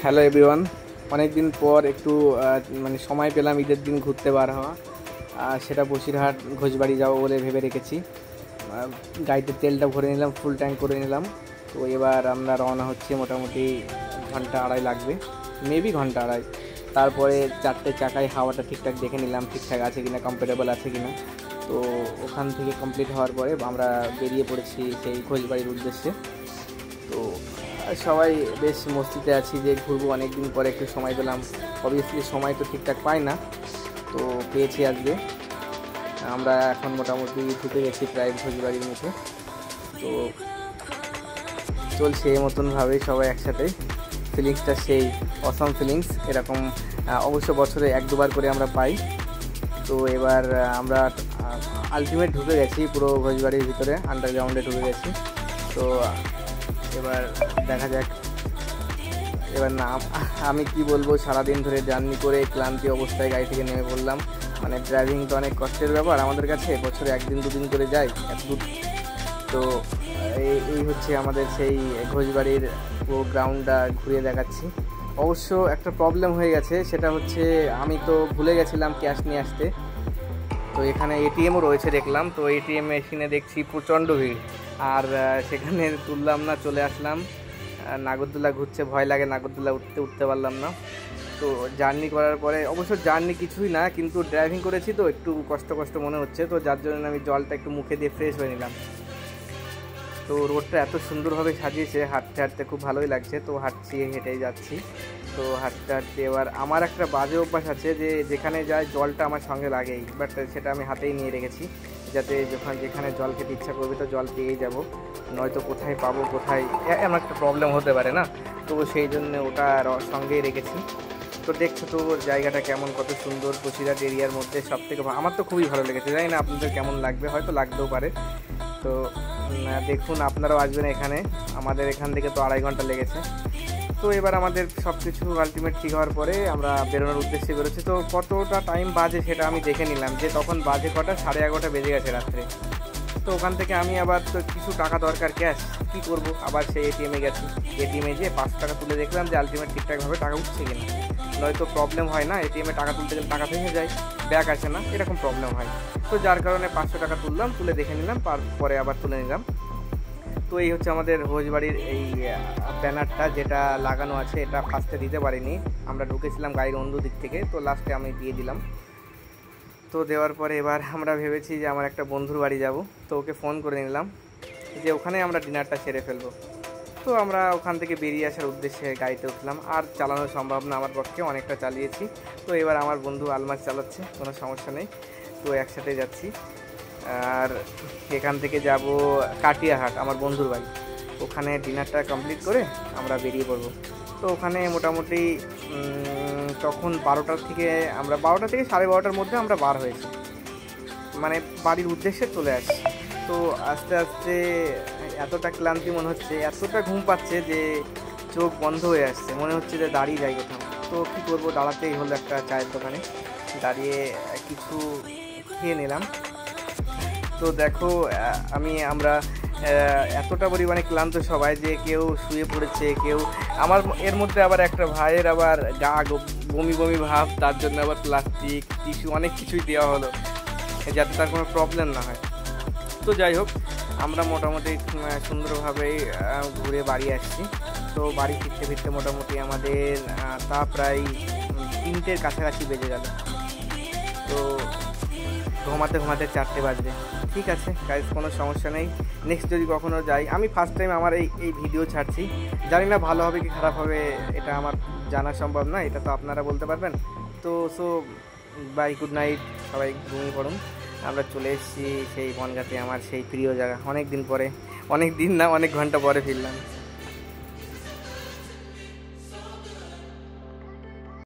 Hello everyone, অনেক দিন পর একটু মানে সময় পেলাম ঈদের দিন ঘুরতে বার হওয়া। সেটা বসিরহাট ঘোষবাড়ি যাবো বলে ভেবে রেখেছি। গাড়িতে তেলটা ভরে নিলাম, ফুল ট্যাঙ্ক করে নিলাম। তো এবার আমরা রওনা হচ্ছি, মোটামুটি ঘন্টা আড়াই লাগবে, মেবি ঘন্টা আড়াই। তারপরে চারটে চাকায় হাওয়াটা ঠিকঠাক দেখে নিলাম, ঠিকঠাক আছে কিনা, কমফোর্টেবল আছে কিনা। তো ওখান থেকে কমপ্লিট হওয়ার পরে আমরা বেরিয়ে পড়েছি সেই ঘোষবাড়ির উদ্দেশ্যে। তো সবাই বেশ মস্তিতে আছি যে ঘুরবো, অনেক দিন পরে একটু সময় পেলাম। অবভিয়াসলি সময় তো ঠিকঠাক পাই না, তো পেয়েছি আজকে। আমরা এখন মোটামুটি ঢুকে গেছি প্রায় ঘোষবাড়ির মুখে। তো চলছে এই মতনভাবেই সবাই একসাথে। ফিলিংসটা সেই অসাম ফিলিংস, এরকম অবশ্য বছরে এক দুবার করে আমরা পাই। তো এবার আমরা আলটিমেট ঢুকে গেছি পুরো ঘোষবাড়ির ভিতরে, আন্ডারগ্রাউন্ডে ঢুকে গেছি। তো এবার দেখা যাক। এবার না, আমি কি বলবো, সারাদিন ধরে জার্নি করে ক্লান্তি অবস্থায় গাড়ি থেকে নেমে পড়লাম। মানে ড্রাইভিং তো অনেক কষ্টের ব্যাপার আমাদের কাছে, বছরে একদিন দুদিন করে যাই এত দূর। তো এই হচ্ছে আমাদের সেই ঘোষবাড়ির পুরো গ্রাউন্ডটা ঘুরিয়ে দেখাচ্ছি। অবশ্য একটা প্রবলেম হয়ে গেছে, সেটা হচ্ছে আমি তো ভুলে গেছিলাম ক্যাশ নিয়ে আসতে। তো এখানে এটিএমও রয়েছে দেখলাম, তো এটিএম মেশিনে দেখছি প্রচণ্ড ভিড়, আর সেখানে তুললাম না, চলে আসলাম। নাগরদোলা ঘুরছে, ভয় লাগে, নাগরদোলা উঠতে পারলাম না। তো জার্নি করার পরে, অবশ্য জার্নি কিছুই না, কিন্তু ড্রাইভিং করেছি তো একটু কষ্ট মনে হচ্ছে, তো যার জন্য আমি জলটা একটু মুখে দিয়ে ফ্রেশ হয়ে নিলাম। তো রোডটা এত সুন্দরভাবে সাজিয়েছে, হাঁটতে হাঁটতে খুব ভালোই লাগছে। তো হাঁটছি, হেঁটেই যাচ্ছি। তো হাঁটতে হাঁটতে এবার আমার একটা বাজে অভ্যাস আছে যে যেখানে যায় জলটা আমার সঙ্গে লাগেই, বাট সেটা আমি হাতেই নিয়ে রেখেছি, যাতে যেখানে জল খেতে ইচ্ছা করবে তো জল পেয়েই যাব, নয়তো কোথায় পাবো, কোথায় এমন একটা প্রবলেম হতে পারে না। তো সেই জন্য ওটা সঙ্গেই রেখেছি। তো দেখছো তো জায়গাটা কেমন, কত সুন্দর, বসিরহাট এরিয়ার মধ্যে সবথেকে আমার তো খুবই ভালো লেগেছে। জানি না আপনাদের কেমন লাগবে, হয়তো লাগতেও পারে। তো দেখুন, আপনারাও আসবেন এখানে। আমাদের এখান থেকে তো 2.5 ঘন্টা লেগেছে। তো এবার আমাদের সব কিছু আলটিমেট ঠিক হওয়ার পরে আমরা বেরোনোর উদ্দেশ্যে বেরোচ্ছি। তো কতটা টাইম বাজে সেটা আমি দেখে নিলাম, যে তখন বাজে কটা, 11:30 বেজে গেছে রাত্রে। তো ওখান থেকে আমি আবার তো কিছু টাকা দরকার, ক্যাশ, কী করবো, আবার সেই এটিএমে গেছি। এটিএমে গিয়ে 500 টাকা তুলে দেখলাম যে আলটিমেট ঠিকঠাকভাবে টাকা উঠছে কিনা। নয়তো প্রবলেম হয় না, এটিএমে টাকা তুলতে গেলে টাকা ভেঙে যায়, ব্যাক আসে না, এরকম প্রবলেম হয়। তো যার কারণে 500 টাকা তুললাম, তুলে দেখে নিলাম, পরে আবার তুলে নিলাম। তো এই হচ্ছে আমাদের ঘোষবাড়ির এই ব্যানারটা যেটা লাগানো আছে, এটা ফার্স্টে দিতে পারিনি, আমরা ঢুকেছিলাম গাড়ির অন্য দিক থেকে, তো লাস্টে আমি দিয়ে দিলাম। তো দেওয়ার পরে এবার আমরা ভেবেছি যে আমার একটা বন্ধুর বাড়ি যাব। তো ওকে ফোন করে নিলাম যে ওখানে আমরা ডিনারটা সেরে ফেলবো। তো আমরা ওখান থেকে বেরিয়ে আসার উদ্দেশ্যে গাড়িতে উঠলাম। আর চালানো সম্ভব না আমার পক্ষে, অনেকটা চালিয়েছি। তো এবার আমার বন্ধু আলমাস চালাচ্ছে, কোনো সমস্যা নেই। তো একসাথে যাচ্ছি। আর এখান থেকে যাব কাটিয়াহাট, আমার বন্ধুর বাড়ি। ওখানে ডিনারটা কমপ্লিট করে আমরা বেরিয়ে পড়বো। তো ওখানে মোটামুটি তখন 12টা থেকে 12:30-12:30 মধ্যে আমরা বার হয়েছি, মানে বাড়ির উদ্দেশ্যে চলে আসি। তো আস্তে আস্তে এতটা ক্লান্তি মনে হচ্ছে, এতটা ঘুম পাচ্ছে যে চোখ বন্ধ হয়ে আসছে, মনে হচ্ছে যে দাঁড়িয়ে যাই কোথাও। তো কী করবো, দাঁড়াতেই হলো একটা চায়ের দোকানে, দাঁড়িয়ে কিছু খেয়ে নিলাম। তো দেখো, আমরা এতটা পরিমাণে ক্লান্ত সবাই যে কেউ শুয়ে পড়েছে, কেউ আমার এর মধ্যে আবার একটা ভাইয়ের আবার বমি বমি ভাব, তার জন্য আবার প্লাস্টিক টিস্যু অনেক কিছুই দেওয়া হলো যাতে তার কোনো প্রবলেম না হয়। তো যাই হোক, আমরা মোটামুটি সুন্দরভাবেই ঘুরে বাড়ি আসছি। তো বাড়ি ফিরতে মোটামুটি আমাদের তা প্রায় 3টের কাছাকাছি বেজে গেল। তো ঘুমাতে 4টে বাজবে। ঠিক আছে গাইস, কোনো সমস্যা নেই। নেক্সট যদি কখনো যাই, আমি ফার্স্ট টাইম আমার এই ভিডিও ছাড়ছি, জানি না ভালো হবে কি খারাপ হবে, এটা আমার জানা সম্ভব না, এটা তো আপনারা বলতে পারবেন। তো বাই, গুড নাইট, সবাই ঘুমিয়ে পড়ুন। আমরা চলে এসেছি সেই বনগাঁতে, আমার সেই প্রিয় জায়গা। অনেক দিন না, অনেক ঘন্টা পরে ফিরলাম।